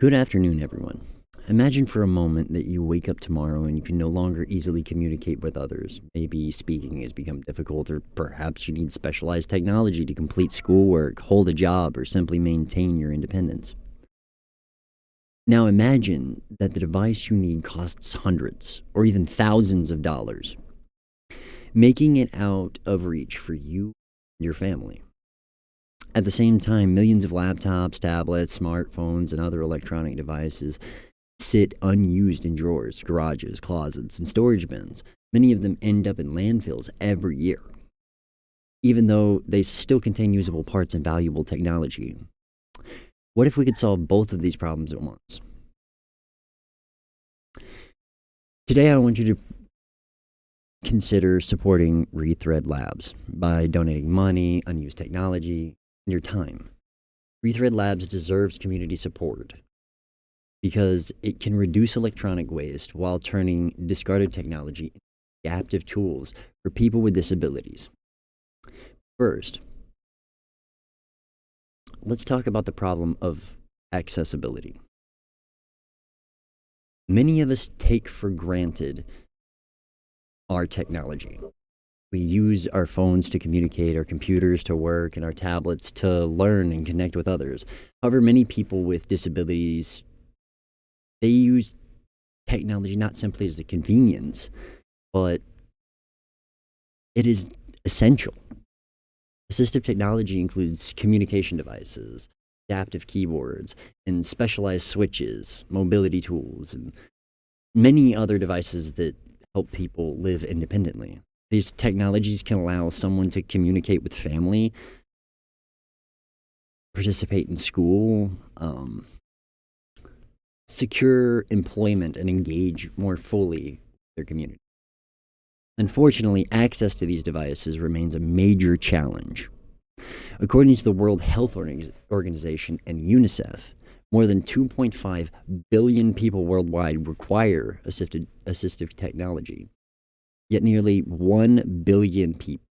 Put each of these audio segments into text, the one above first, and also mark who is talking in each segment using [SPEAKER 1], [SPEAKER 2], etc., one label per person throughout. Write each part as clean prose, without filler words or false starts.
[SPEAKER 1] Good afternoon, everyone. Imagine for a moment that you wake up tomorrow and you can no longer easily communicate with others. Maybe speaking has become difficult, or perhaps you need specialized technology to complete schoolwork, hold a job, or simply maintain your independence. Now imagine that the device you need costs hundreds or even thousands of dollars, making it out of reach for you and your family. At the same time, millions of laptops, tablets, smartphones, and other electronic devices sit unused in drawers, garages, closets, and storage bins. Many of them end up in landfills every year, even though they still contain usable parts and valuable technology. What if we could solve both of these problems at once? Today, I want you to consider supporting RethreadLabs by donating money, unused technology, and your time. RethreadLabs deserves community support because it can reduce electronic waste while turning discarded technology into adaptive tools for people with disabilities. First, let's talk about the problem of accessibility. Many of us take for granted our technology. We use our phones to communicate, our computers to work, and our tablets to learn and connect with others. However, many people with disabilities, they use technology not simply as a convenience, but it is essential. Assistive technology includes communication devices, adaptive keyboards, and specialized switches, mobility tools, and many other devices that help people live independently. These technologies can allow someone to communicate with family, participate in school, secure employment, and engage more fully with their community. Unfortunately, access to these devices remains a major challenge. According to the World Health Organization and UNICEF, more than 2.5 billion people worldwide require assistive technology, yet nearly 1 billion people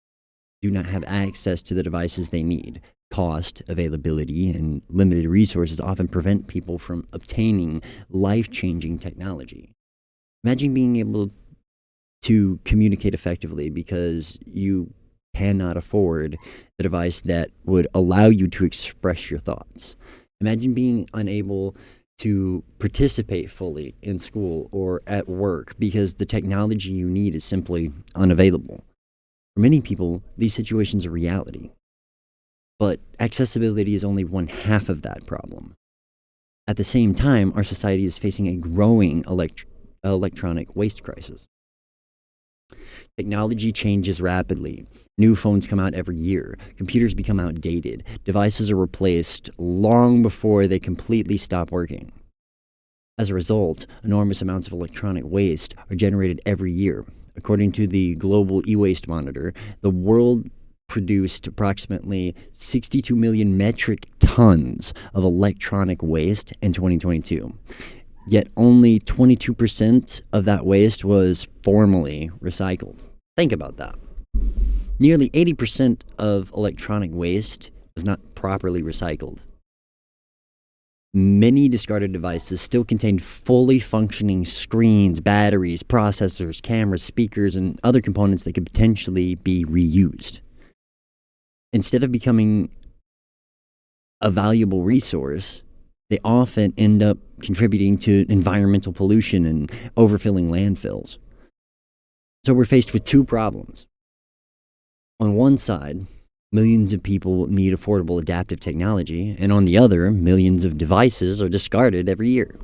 [SPEAKER 1] do not have access to the devices they need. Cost, availability, and limited resources often prevent people from obtaining life-changing technology. Imagine being able to communicate effectively because you cannot afford the device that would allow you to express your thoughts. Imagine being unable to participate fully in school or at work because the technology you need is simply unavailable. For many people, these situations are reality. But accessibility is only one half of that problem. At the same time, our society is facing a growing electronic waste crisis. Technology changes rapidly. New phones come out every year. Computers become outdated. Devices are replaced long before they completely stop working. As a result, enormous amounts of electronic waste are generated every year. According to the Global E-Waste Monitor, the world produced approximately 62 million metric tons of electronic waste in 2022. Yet only 22% of that waste was formally recycled. Think about that. Nearly 80% of electronic waste was not properly recycled. Many discarded devices still contain fully functioning screens, batteries, processors, cameras, speakers, and other components that could potentially be reused. Instead of becoming a valuable resource, they often end up contributing to environmental pollution and overfilling landfills. So we're faced with two problems. On one side, millions of people need affordable adaptive technology, and on the other, millions of devices are discarded every year.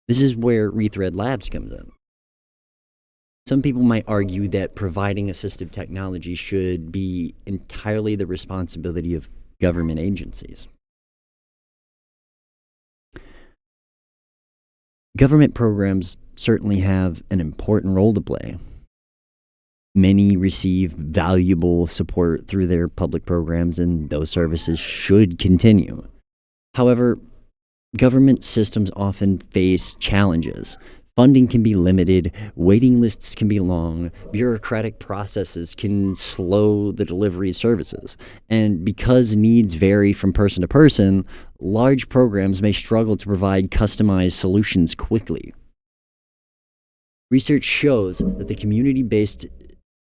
[SPEAKER 1] This is where RethreadLabs comes in. Some people might argue that providing assistive technology should be entirely the responsibility of government agencies. Government programs certainly have an important role to play. Many receive valuable support through their public programs, and those services should continue. However, government systems often face challenges. Funding can be limited, waiting lists can be long, bureaucratic processes can slow the delivery of services. And because needs vary from person to person, large programs may struggle to provide customized solutions quickly. Research shows that the community-based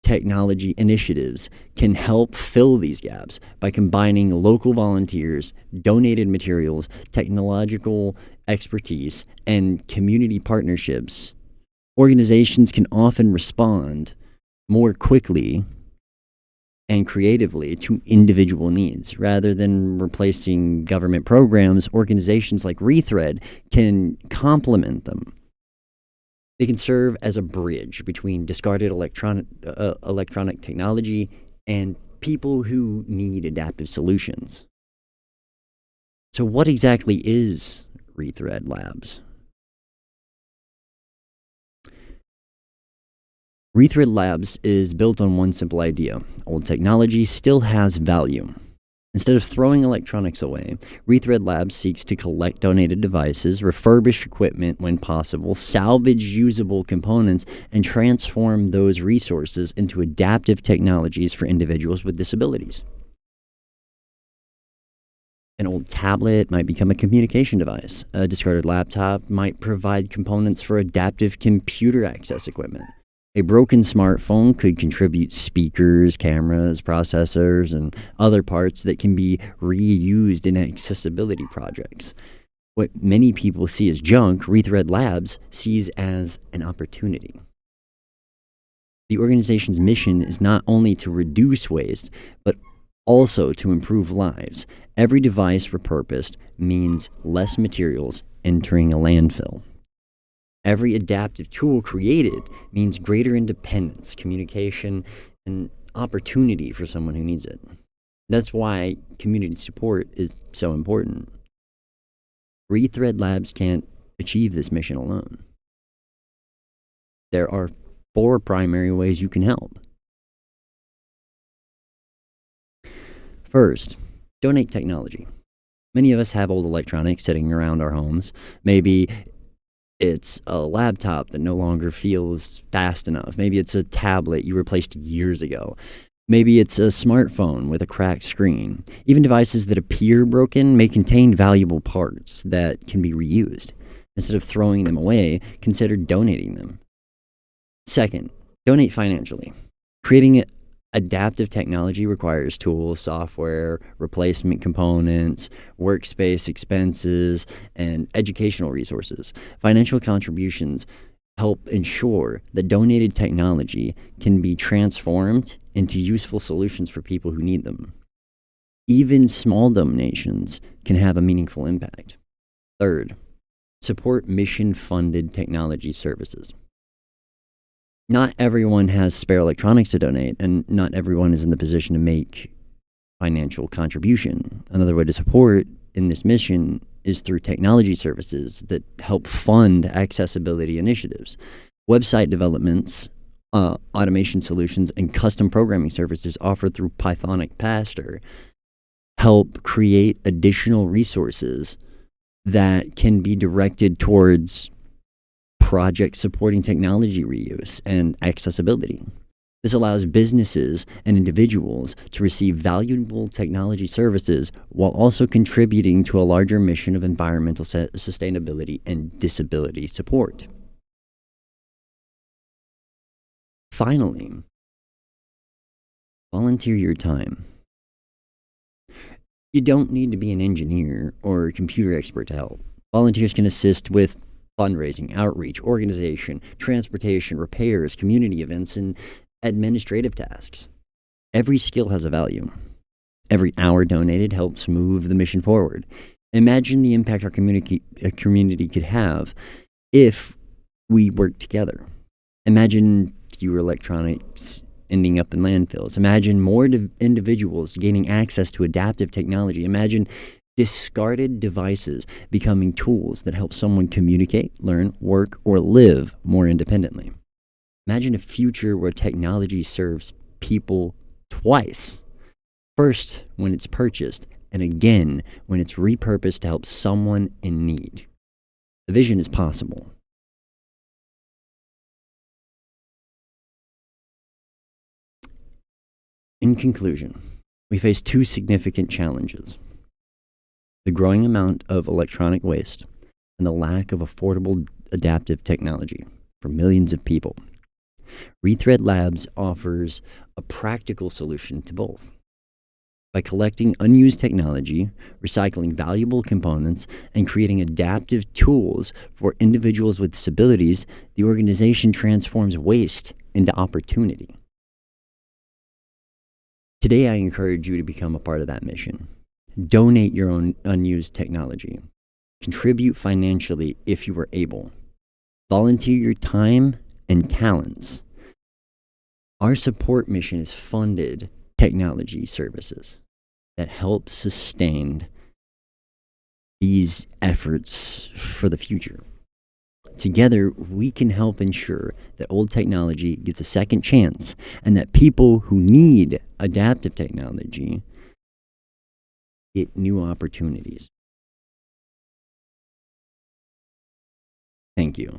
[SPEAKER 1] technology initiatives can help fill these gaps by combining local volunteers, donated materials, technological expertise, and community partnerships. Organizations can often respond more quickly and creatively to individual needs. Rather than replacing government programs, organizations like Rethread can complement them. They can serve as a bridge between discarded electronic technology and people who need adaptive solutions. So what exactly is RethreadLabs? RethreadLabs is built on one simple idea: old technology still has value. Instead of throwing electronics away, RethreadLabs seeks to collect donated devices, refurbish equipment when possible, salvage usable components, and transform those resources into adaptive technologies for individuals with disabilities. An old tablet might become a communication device. A discarded laptop might provide components for adaptive computer access equipment. A broken smartphone could contribute speakers, cameras, processors, and other parts that can be reused in accessibility projects. What many people see as junk, RethreadLabs sees as an opportunity. The organization's mission is not only to reduce waste, but also to improve lives. Every device repurposed means less materials entering a landfill. Every adaptive tool created means greater independence, communication, and opportunity for someone who needs it. That's why community support is so important. RethreadLabs can't achieve this mission alone. There are 4 primary ways you can help. First, donate technology. Many of us have old electronics sitting around our homes. Maybe it's a laptop that no longer feels fast enough. Maybe it's a tablet you replaced years ago. Maybe it's a smartphone with a cracked screen. Even devices that appear broken may contain valuable parts that can be reused. Instead of throwing them away, consider donating them. Second, donate financially. Creating adaptive technology requires tools, software, replacement components, workspace expenses, and educational resources. Financial contributions help ensure that donated technology can be transformed into useful solutions for people who need them. Even small donations can have a meaningful impact. Third, support mission-funded technology services. Not everyone has spare electronics to donate, and not everyone is in the position to make financial contribution. Another way to support in this mission is through technology services that help fund accessibility initiatives. Website developments, automation solutions, and custom programming services offered through Pythonic Pastor help create additional resources that can be directed towards projects supporting technology reuse and accessibility. This allows businesses and individuals to receive valuable technology services while also contributing to a larger mission of environmental sustainability and disability support. Finally, volunteer your time. You don't need to be an engineer or a computer expert to help. Volunteers can assist with fundraising, outreach, organization, transportation, repairs, community events, and administrative tasks. Every skill has a value. Every hour donated helps move the mission forward. Imagine the impact our community could have if we worked together. Imagine fewer electronics ending up in landfills. Imagine more individuals gaining access to adaptive technology. Imagine discarded devices becoming tools that help someone communicate, learn, work, or live more independently. Imagine a future where technology serves people twice. First, when it's purchased, and again, when it's repurposed to help someone in need. The vision is possible. In conclusion, we face 2 significant challenges. the growing amount of electronic waste, and the lack of affordable adaptive technology for millions of people. RethreadLabs offers a practical solution to both. By collecting unused technology, recycling valuable components, and creating adaptive tools for individuals with disabilities, the organization transforms waste into opportunity. Today, I encourage you to become a part of that mission. Donate your own unused technology. Contribute financially if you are able. Volunteer your time and talents. Our support mission is funded technology services that help sustain these efforts for the future. Together, we can help ensure that old technology gets a second chance and that people who need adaptive technology get new opportunities. Thank you.